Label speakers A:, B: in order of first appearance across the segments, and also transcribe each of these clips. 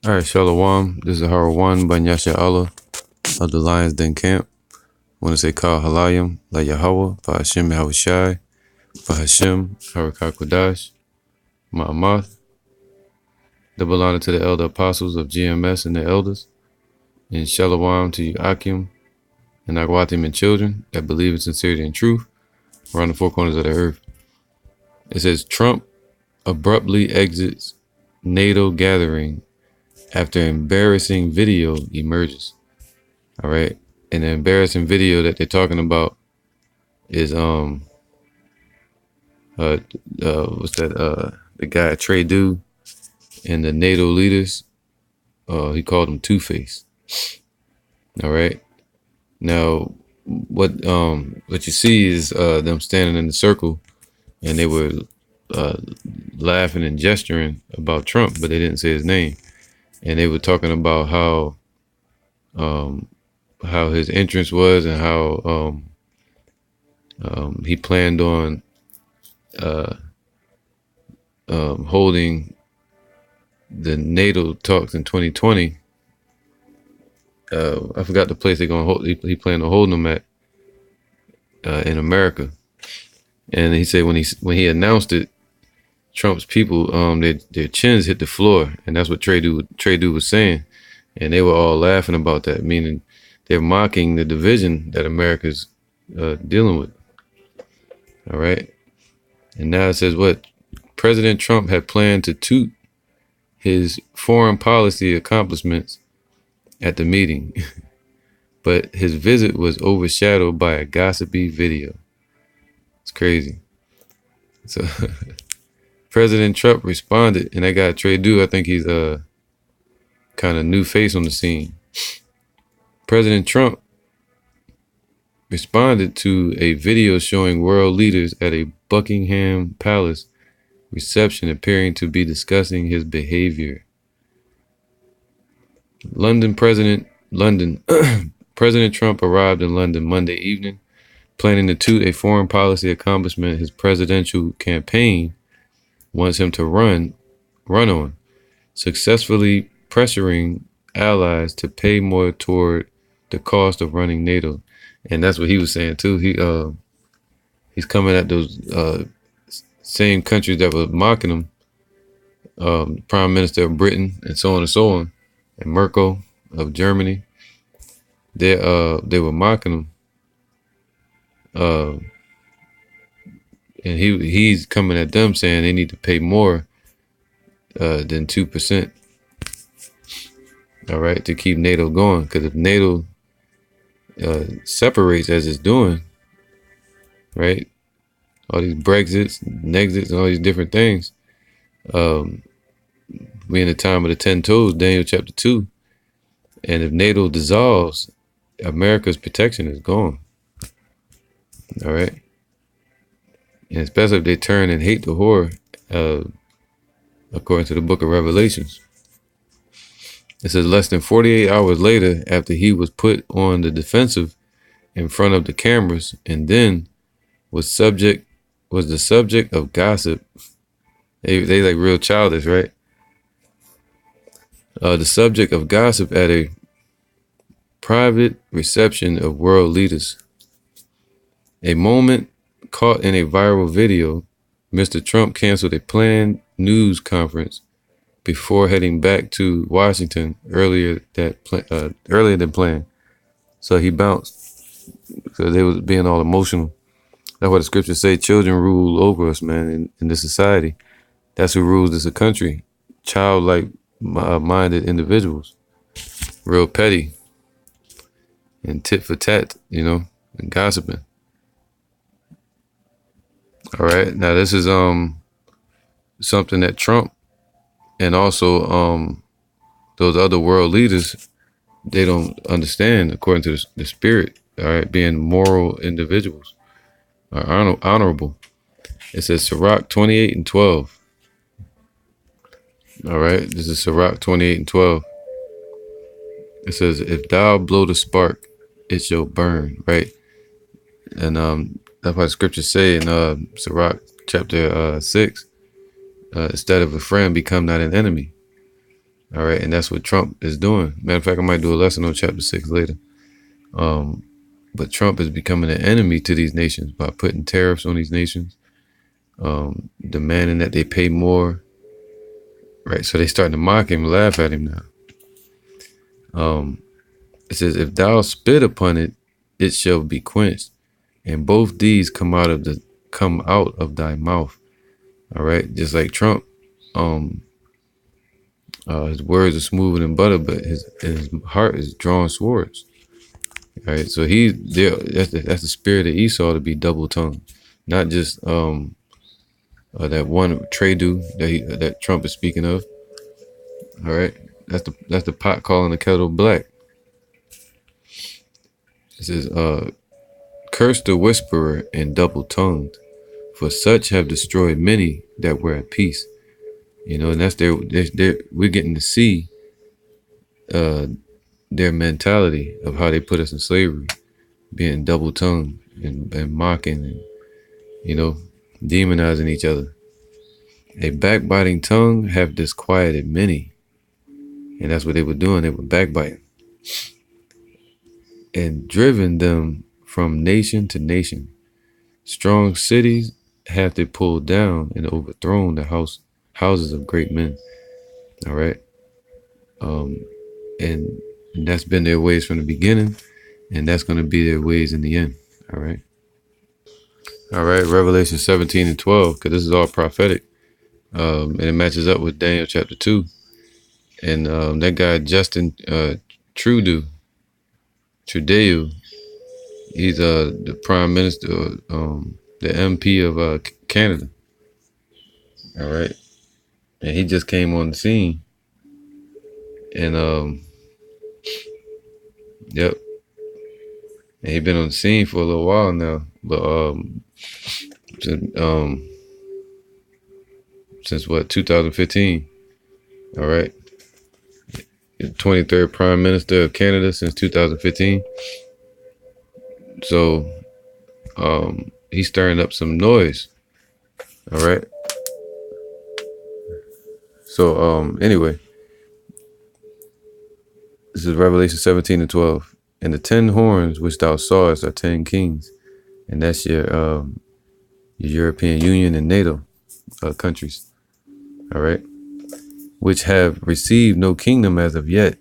A: All right, Shalom. This is Harawan Banyasha Allah of the Lions Den Camp. I want to say Kal Halayim, La Yahweh, Bahashim Yahushai, Bahashim, Harakah Kodash, Ma'amath, double honor to the elder apostles of GMS and the elders, and Shalom to you, Akim, and Agwatim and children that believe in sincerity and truth around the four corners of the earth. It says Trump abruptly exits NATO gathering after embarrassing video emerges. All right. And the embarrassing video that they're talking about is what's that the guy Trey Do and the NATO leaders, he called him Two-Face. All right. Now what you see is them standing in the circle, and they were laughing and gesturing about Trump, but they didn't say his name. And they were talking about how his entrance was and how he planned on holding the NATO talks in 2020. I forgot the place they're gonna hold. He planned on holding them at in America. And he said when he announced it, Trump's people their chins hit the floor, and that's what Trey Do was saying, and they were all laughing about that, meaning they're mocking the division that America's dealing with. All right, and now it says what President Trump had planned to toot his foreign policy accomplishments at the meeting, but his visit was overshadowed by a gossipy video. It's crazy. So President Trump responded, and that guy Trey Do, I think he's a kind of new face on the scene. President Trump responded to a video showing world leaders at a Buckingham Palace reception appearing to be discussing his behavior. President Trump arrived in London Monday evening, planning to toot a foreign policy accomplishment his presidential campaign wants him to run on, successfully pressuring allies to pay more toward the cost of running NATO. And that's what he was saying too. He's coming at those same countries that were mocking him, Prime Minister of Britain and so on and so on, and Merkel of Germany. They were mocking him. And he's coming at them saying they need to pay more than 2%. All right, to keep NATO going, because if NATO separates as it's doing, right, all these Brexits, Nexits, and all these different things, we in the time of the 10 toes, Daniel chapter 2, and if NATO dissolves, America's protection is gone. All right. And especially if they turn and hate the whore, according to the book of Revelations. It says less than 48 hours later, after he was put on the defensive in front of the cameras, and then was the subject of gossip. They like real childish, right? The subject of gossip at a private reception of world leaders. A moment caught in a viral video, Mr. Trump canceled a planned news conference before heading back to Washington earlier than planned. So he bounced because they was being all emotional. That's what the scriptures say. Children rule over us, man, in this society. That's who rules this country. Childlike minded individuals. Real petty. And tit for tat, and gossiping. All right. Now this is something that Trump and also those other world leaders, they don't understand according to the spirit. All right, being moral individuals are honorable. It says Sirach 28:12. All right, this is Sirach 28:12. It says, "If thou blow the spark, it shall burn." Right, and that's why the scriptures say in Sirach chapter 6, instead of a friend, become not an enemy. All right, and that's what Trump is doing. Matter of fact, I might do a lesson on chapter 6 later. But Trump is becoming an enemy to these nations by putting tariffs on these nations, demanding that they pay more. Right, so they starting to mock him, laugh at him now. It says, "If thou spit upon it, it shall be quenched, and both these come out of thy mouth." All right, just like Trump, his words are smoother than butter, but his heart is drawn swords. All right, so he's there. That's the spirit of Esau, to be double tongued, not just that one trade-do that Trump is speaking of. All right, that's the pot calling the kettle black. It says, "Curse the whisperer and double-tongued, for such have destroyed many that were at peace." You know, and that's we're getting to see their mentality of how they put us in slavery, being double-tongued and mocking and, you know, demonizing each other. "A backbiting tongue have disquieted many." And that's what they were doing. They were backbiting. "And driven them from nation to nation. Strong cities have they pulled down and overthrown the houses of great men." All right. And that's been their ways from the beginning, and that's going to be their ways in the end. All right. All right. Revelation 17 and 12, because this is all prophetic. And it matches up with Daniel chapter 2. And that guy, Justin Trudeau, he's the prime minister, the MP of Canada. All right. And he just came on the scene. And yep. And he's been on the scene for a little while now. But since what, 2015. All right. 23rd Prime Minister of Canada since 2015. So he's stirring up some noise. All right. So anyway, this is Revelation 17 and 12. "And the 10 horns which thou sawest are 10 kings," and that's your European Union and NATO countries. All right. "Which have received no kingdom as yet,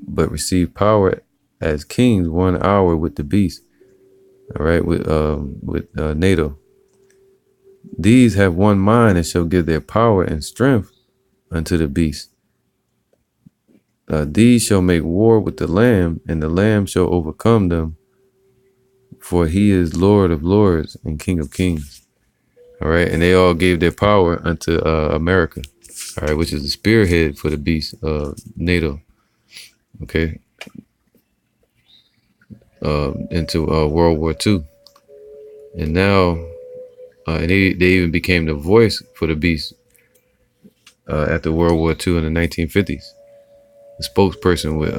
A: but receive power as kings 1 hour with the beast." All right, with NATO. "These have one mind and shall give their power and strength unto the beast. These shall make war with the Lamb, and the Lamb shall overcome them, for he is Lord of lords and King of kings." All right, and they all gave their power unto America. All right, which is the spearhead for the beast, NATO. Okay. Into World War II. And now, and they even became the voice for the beast after World War II in the 1950s. The spokesperson with,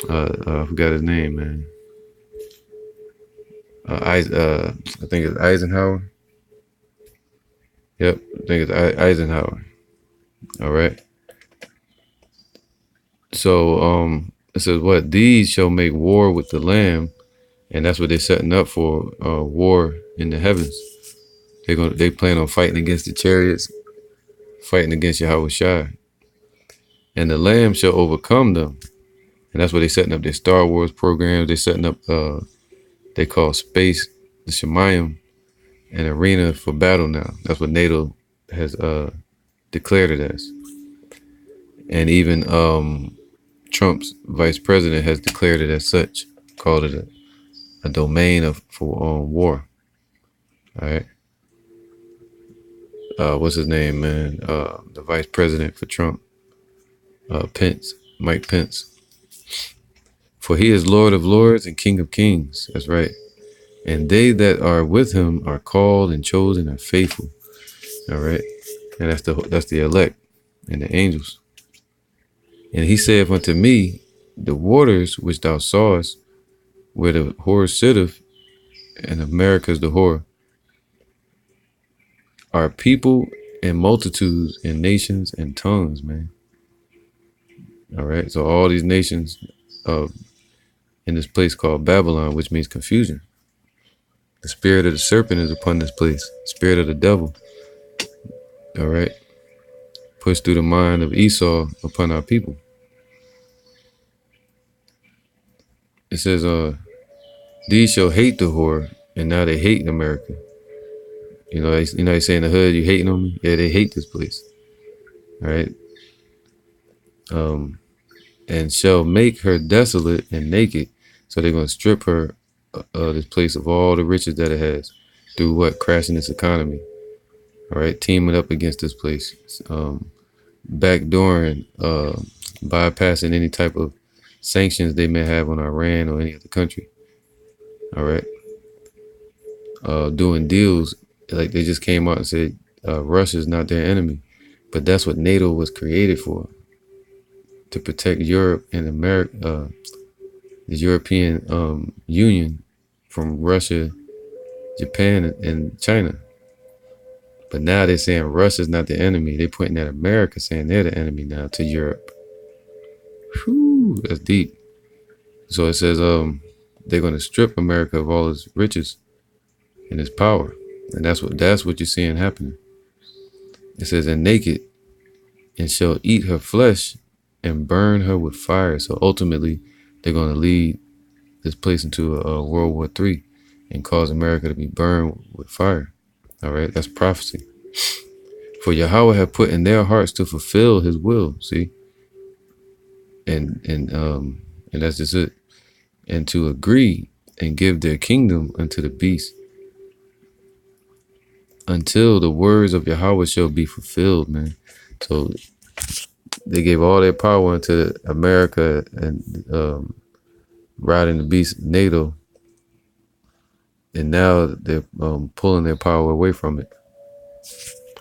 A: I forgot his name, man. I think it's Eisenhower. Yep, I think it's Eisenhower. All right. So it says, "What? These shall make war with the Lamb," and that's what they're setting up for, war in the heavens. They plan on fighting against the chariots, fighting against Yahweh Shai. "And the Lamb shall overcome them," and that's what they're setting up their Star Wars programs. They're setting up they call space, the Shemayim, an arena for battle now. That's what NATO has declared it as. And even Trump's vice president has declared it as such, called it a domain for war. All right. What's his name, man? The vice president for Trump, Pence, Mike Pence. "For he is Lord of lords and King of kings." That's right. "And they that are with him are called and chosen and faithful." All right. And that's the elect and the angels. "And he saith unto me, the waters which thou sawest, where the whore sitteth, and America's the whore, are people and multitudes and nations and tongues, man. All right. So all these nations in this place called Babylon, which means confusion. The spirit of the serpent is upon this place. Spirit of the devil. All right. Pushed through the mind of Esau upon our people. It says, these shall hate the whore, and now they hate America. They say in the hood, you hating on me? Yeah, they hate this place. All right. And shall make her desolate and naked. So they're going to strip her, this place of all the riches that it has through what? Crashing its economy. All right. Teaming up against this place. Backdooring, bypassing any type of sanctions they may have on Iran or any other country. All right. Doing deals like they just came out and said Russia's not their enemy, but that's what NATO was created for, to protect Europe and America, the European Union from Russia, Japan, and China. But now they're saying Russia's not the enemy. They're pointing at America, saying they're the enemy now to Europe. Whew, that's deep. So it says they're going to strip America of all its riches and its power, and that's what you're seeing happening. It says, and naked, and shall eat her flesh and burn her with fire. So ultimately, they're going to lead this place into a World War III and cause America to be burned with fire. All right, that's prophecy. For Yahweh had put in their hearts to fulfill his will. See, and that's just it. And to agree and give their kingdom unto the beast, until the words of Yahweh shall be fulfilled, man. So they gave all their power into America and riding the beast, NATO, and now they're pulling their power away from it.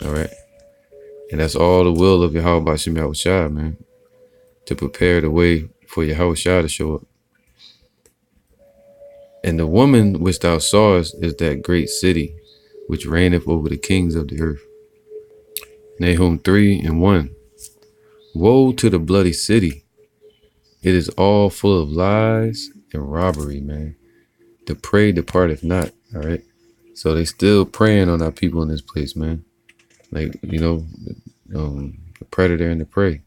A: All right, and that's all the will of Yahweh B'Shem Yahushua, man, to prepare the way for Yahushua to show up. And the woman which thou sawest is that great city, which reigneth over the kings of the earth. Nahum 3:1. Woe to the bloody city! It is all full of lies and robbery, man. The prey departeth not. All right. So they still preying on our people in this place, man. Like, the predator and the prey.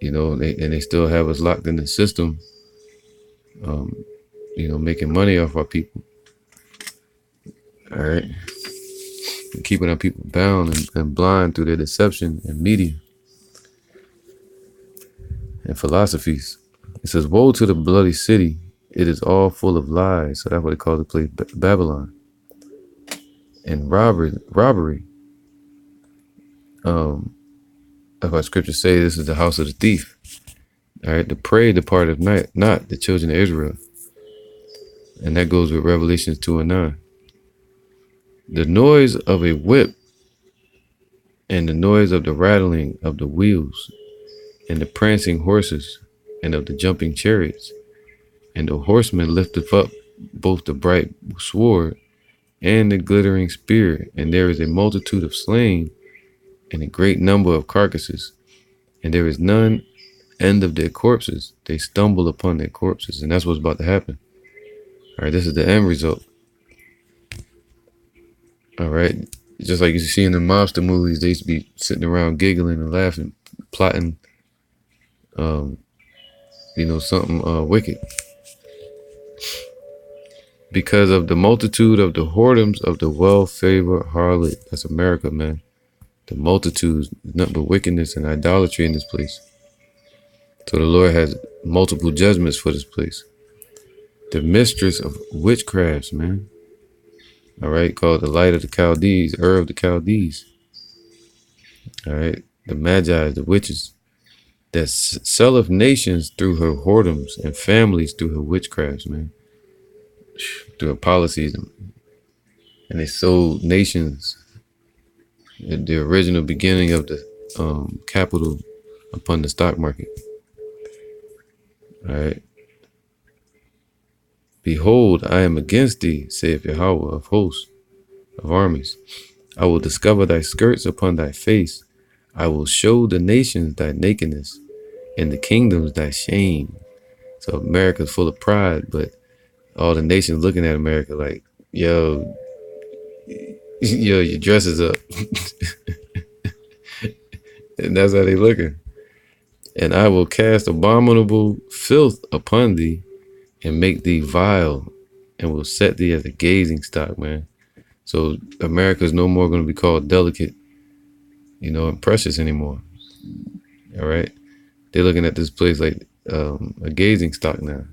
A: They still have us locked in the system, making money off our people. All right. And keeping our people bound and blind through their deception and media and philosophies. It says, woe to the bloody city. It is all full of lies. So that's what they call the place Babylon. And robbery. That's why scriptures say this is the house of the thief. All right. The prey departed not the children of Israel. And that goes with Revelations 2:9. The noise of a whip and the noise of the rattling of the wheels and the prancing horses and of the jumping chariots. And the horseman lifteth up both the bright sword and the glittering spear. And there is a multitude of slain and a great number of carcasses. And there is none end of their corpses. They stumble upon their corpses. And that's what's about to happen. All right, this is the end result. All right. Just like you see in the mobster movies, they used to be sitting around giggling and laughing, plotting, something wicked. Because of the multitude of the whoredoms of the well-favored harlot. That's America, man. The multitudes, nothing but wickedness and idolatry in this place. So the Lord has multiple judgments for this place. The mistress of witchcrafts, man. All right, called the light of the Chaldees, of the Chaldees. All right, the Magi, the witches, that selleth nations through her whoredoms and families through her witchcrafts, man. Through her policies. And they sold nations at the original beginning of the capital upon the stock market. All right. Behold, I am against thee, saith Yahweh of hosts, of armies. I will discover thy skirts upon thy face. I will show the nations thy nakedness, and the kingdoms thy shame. So America's full of pride, but all the nations looking at America like, yo, yo, your dress is up. And that's how they looking. And I will cast abominable filth upon thee and make thee vile and will set thee as a gazing stock, man. So America's no more going to be called delicate, and precious anymore. All right. They're looking at this place like a gazing stock now.